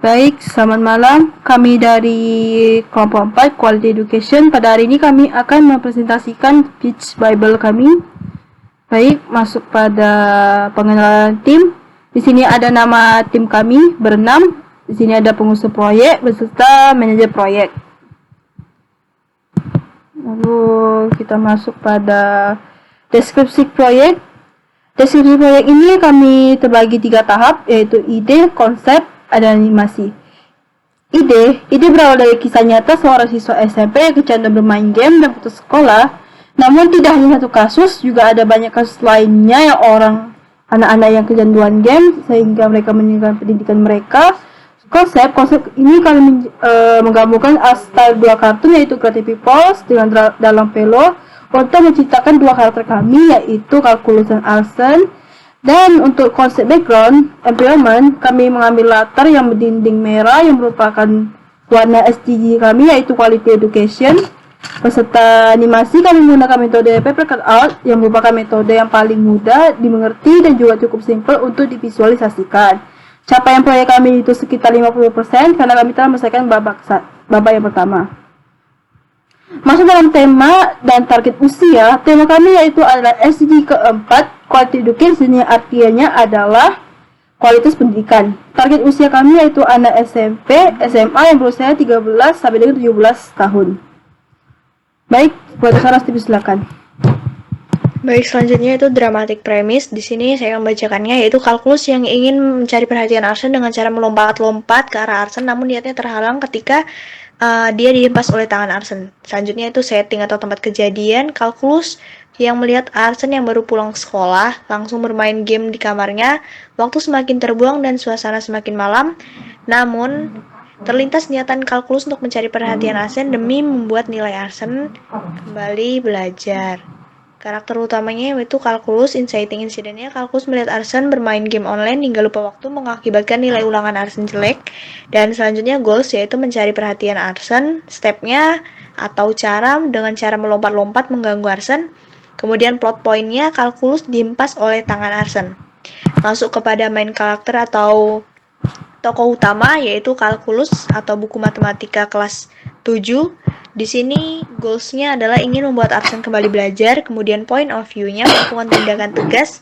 Baik, selamat malam. Kami dari kelompok 4 Quality Education. Pada hari ini kami akan mempresentasikan pitch Bible kami. Baik, masuk pada pengenalan tim. Di sini ada nama tim kami berenam. Di sini ada pengusaha proyek beserta manajer proyek. Lalu kita masuk pada deskripsi proyek. Deskripsi proyek ini kami terbagi 3 tahap, yaitu ide, konsep, ada animasi. Ide berawal dari kisah nyata seorang siswa SMP yang kecanduan bermain game dan putus sekolah. Namun tidak hanya satu kasus, juga ada banyak kasus lainnya yang anak-anak yang kecanduan game sehingga mereka meninggalkan pendidikan mereka. Konsep ini kami menggabungkan style dua kartun, yaitu Creative Peoples dengan dalam Velo untuk menciptakan dua karakter kami, yaitu Calculus dan Arsen. Dan untuk konsep background environment, kami mengambil latar yang berdinding merah yang merupakan warna SDG kami, yaitu Quality Education. Beserta animasi, kami menggunakan metode paper cutout yang merupakan metode yang paling mudah dimengerti dan juga cukup simpel untuk divisualisasikan. Capaian proyek kami itu sekitar 50% karena kami telah menyelesaikan babak yang pertama. Masuk dalam tema dan target usia, tema kami yaitu adalah SDG keempat, Quality Education, yang artinya adalah kualitas pendidikan. Target usia kami yaitu anak SMP, SMA yang berusia 13 sampai dengan 17 tahun. Baik, buat Sarah, silakan. Baik, selanjutnya itu dramatic premise. Di sini saya akan membacakannya, yaitu Calculus yang ingin mencari perhatian Arsen dengan cara melompat-lompat ke arah Arsen, namun niatnya terhalang ketika dia dihempas oleh tangan Arsen. Selanjutnya itu setting atau tempat kejadian. Calculus yang melihat Arsen yang baru pulang sekolah langsung bermain game di kamarnya. Waktu semakin terbuang dan suasana semakin malam, namun terlintas niatan Calculus untuk mencari perhatian Arsen demi membuat nilai Arsen kembali belajar. Karakter utamanya yaitu Calculus. Inciting incidentnya, Calculus melihat Arsen bermain game online hingga lupa waktu, mengakibatkan nilai ulangan Arsen jelek. Dan selanjutnya goals yaitu mencari perhatian Arsen. Stepnya atau dengan cara melompat-lompat mengganggu Arsen. Kemudian plot pointnya, Calculus dihempas oleh tangan Arsen. Masuk kepada main karakter atau tokoh utama, yaitu Calculus atau buku matematika kelas 7. Di sini goals-nya adalah ingin membuat Arsen kembali belajar. Kemudian point of view-nya melakukan tindakan tegas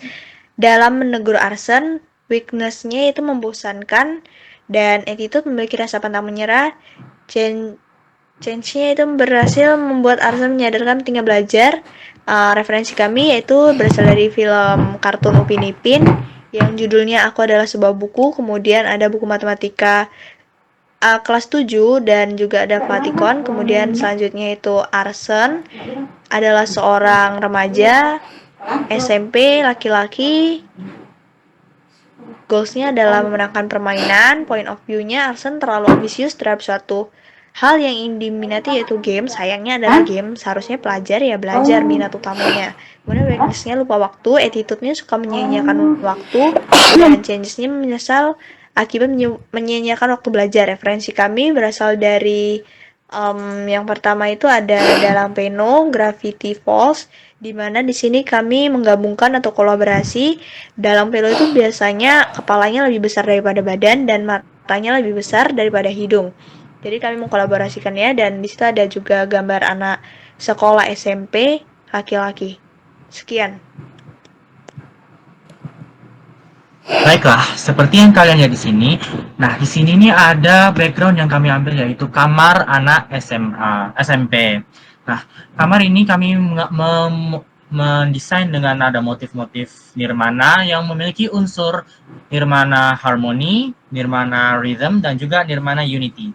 dalam menegur Arsen. Weakness-nya itu membosankan, dan attitude memiliki rasa pantang menyerah. Change-nya itu berhasil membuat Arsen menyadarkan pentingnya belajar. Referensi kami yaitu berasal dari film kartun Upin Ipin yang judulnya Aku Adalah Sebuah Buku. Kemudian ada buku matematika kelas 7 dan juga ada Vaticon. Kemudian selanjutnya itu Arsen adalah seorang remaja SMP laki-laki. Goals-nya adalah memenangkan permainan. Point of view-nya, Arsen terlalu ambisius terhadap suatu hal yang ingin diminati, yaitu game. Sayangnya adalah game, seharusnya pelajar ya belajar minat utamanya. Kemudian weakness-nya lupa waktu. Attitude-nya suka menyia-nyiakan waktu, dan changes-nya menyesal akibat menyia-nyiakan waktu belajar. Referensi kami berasal dari yang pertama itu ada dalam Peno, Gravity Falls, di mana di sini kami menggabungkan atau kolaborasi. Dalam Peno itu biasanya kepalanya lebih besar daripada badan dan matanya lebih besar daripada hidung. Jadi kami mengkolaborasikannya, dan di situ ada juga gambar anak sekolah SMP laki-laki. Sekian. Baiklah, seperti yang kalian lihat di sini. Nah, di sini nih ada background yang kami ambil, yaitu kamar anak SMP. Nah, kamar ini kami mendesain dengan ada motif-motif nirmana yang memiliki unsur nirmana harmoni, nirmana rhythm, dan juga nirmana unity.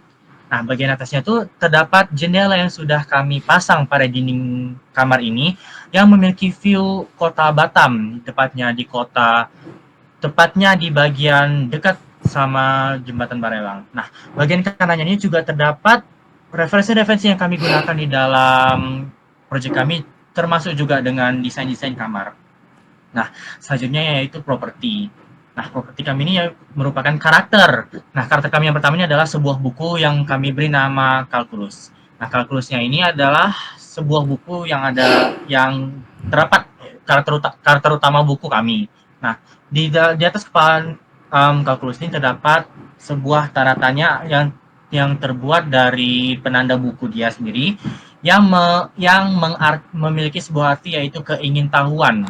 Nah, bagian atasnya itu terdapat jendela yang sudah kami pasang pada dinding kamar ini yang memiliki view kota Batam, tepatnya di bagian dekat sama jembatan Barelang. Nah, bagian kanannya ini juga terdapat referensi-referensi yang kami gunakan di dalam proyek kami, termasuk juga dengan desain-desain kamar. Nah, selanjutnya yaitu properti. Nah, properti kami ini merupakan karakter. Nah, karakter kami yang pertama ini adalah sebuah buku yang kami beri nama Calculus. Nah, Calculusnya ini adalah sebuah buku yang terdapat karakter utama buku kami. Nah, di atas kepala Calculus ini terdapat sebuah tanda tanya yang terbuat dari penanda buku dia sendiri yang memiliki sebuah arti yaitu keingintahuan.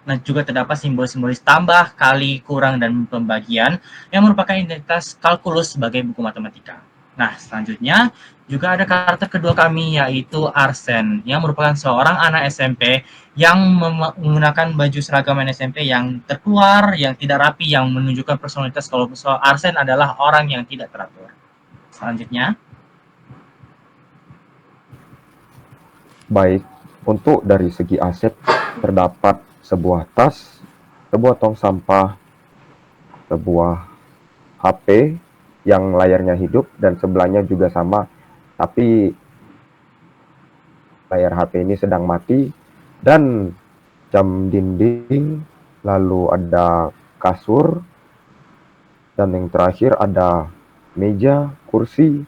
Nah, juga terdapat simbol-simbolis tambah, kali, kurang, dan pembagian yang merupakan identitas kalkulus sebagai buku matematika. Nah, selanjutnya juga ada karakter kedua kami yaitu Arsen yang merupakan seorang anak SMP yang menggunakan baju seragam SMP yang terkeluar, yang tidak rapi, yang menunjukkan personalitas kalau Arsen adalah orang yang tidak teratur. Selanjutnya, Baik, untuk dari segi aset terdapat sebuah tas, sebuah tong sampah, sebuah HP yang layarnya hidup dan sebelahnya juga sama, tapi layar HP ini sedang mati, dan jam dinding, lalu ada kasur, dan yang terakhir ada meja, kursi,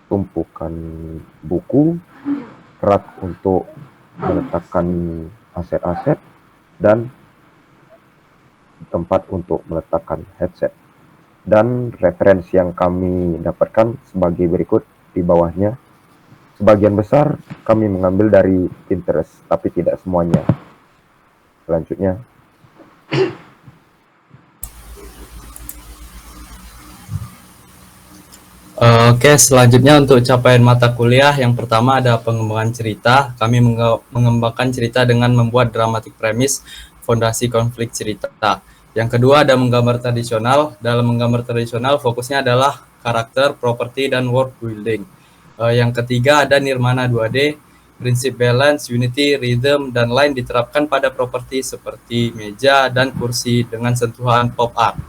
tumpukan buku, rak untuk meletakkan aset-aset, dan tempat untuk meletakkan headset. Dan referensi yang kami dapatkan sebagai berikut di bawahnya. Sebagian besar kami mengambil dari Pinterest, tapi tidak semuanya. Selanjutnya, Oke, selanjutnya untuk capaian mata kuliah, yang pertama ada pengembangan cerita. Kami mengembangkan cerita dengan membuat dramatic premise, fondasi konflik cerita. Yang kedua ada menggambar tradisional. Dalam menggambar tradisional, fokusnya adalah karakter, properti, dan world building. Yang ketiga ada nirmana 2D, prinsip balance, unity, rhythm, dan line diterapkan pada properti seperti meja dan kursi dengan sentuhan pop art.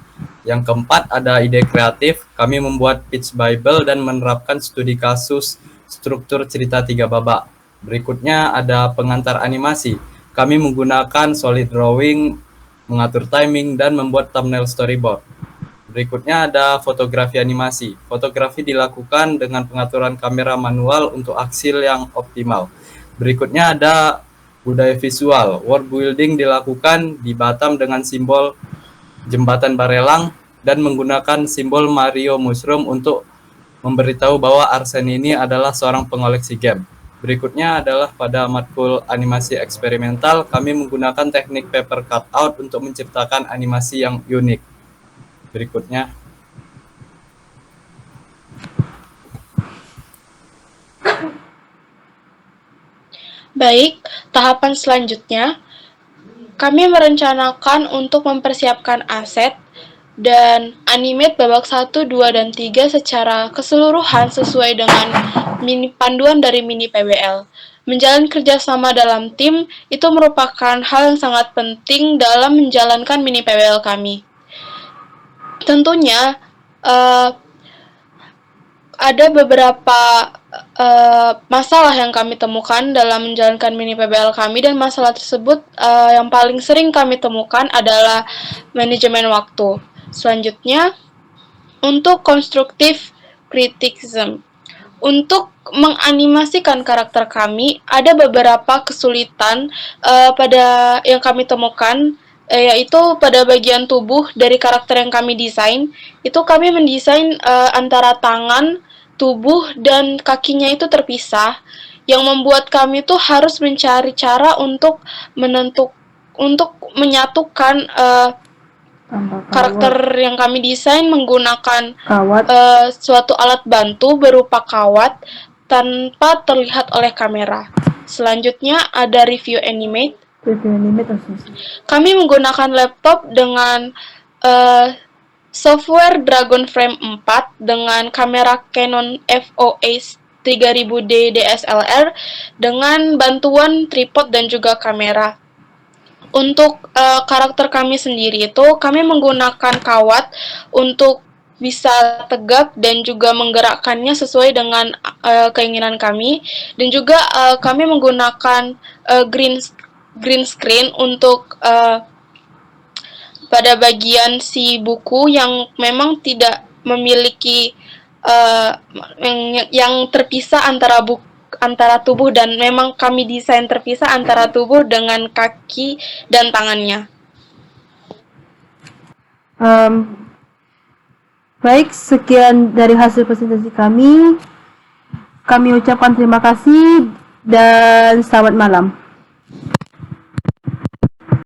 Yang keempat ada ide kreatif. Kami membuat pitch bible dan menerapkan studi kasus struktur cerita 3 babak. Berikutnya ada pengantar animasi. Kami menggunakan solid drawing, mengatur timing, dan membuat thumbnail storyboard. Berikutnya ada fotografi animasi. Fotografi dilakukan dengan pengaturan kamera manual untuk hasil yang optimal. Berikutnya ada budaya visual. World building dilakukan di Batam dengan simbol jembatan Barelang dan menggunakan simbol Mario Mushroom untuk memberitahu bahwa Arsen ini adalah seorang pengoleksi game. Berikutnya adalah pada matkul animasi eksperimental, kami menggunakan teknik paper cutout untuk menciptakan animasi yang unik. Berikutnya, Baik, tahapan selanjutnya kami merencanakan untuk mempersiapkan aset dan animate babak 1, 2, dan 3 secara keseluruhan sesuai dengan panduan dari mini PBL. Menjalin kerjasama dalam tim itu merupakan hal yang sangat penting dalam menjalankan mini PBL kami. Tentunya ada beberapa masalah yang kami temukan dalam menjalankan mini PBL kami, dan masalah tersebut yang paling sering kami temukan adalah manajemen waktu. Selanjutnya, untuk constructive criticism. Untuk menganimasikan karakter kami, ada beberapa kesulitan pada yang kami temukan, yaitu pada bagian tubuh dari karakter yang kami desain. Itu kami mendesain antara tangan, tubuh, dan kakinya itu terpisah, yang membuat kami tuh harus mencari cara untuk menyatukan karakter yang kami desain menggunakan kawat. suatu alat bantu berupa kawat tanpa terlihat oleh kamera. Selanjutnya ada review animate. Kami menggunakan laptop dengan software Dragonframe 4 dengan kamera Canon EOS 3000D DSLR dengan bantuan tripod dan juga kamera. Untuk karakter kami sendiri itu, kami menggunakan kawat untuk bisa tegak dan juga menggerakkannya sesuai dengan keinginan kami, dan juga kami menggunakan green screen untuk pada bagian si buku yang memang tidak memiliki yang terpisah antara tubuh, dan memang kami desain terpisah antara tubuh dengan kaki dan tangannya. Baik, sekian dari hasil presentasi kami. Kami ucapkan terima kasih dan selamat malam.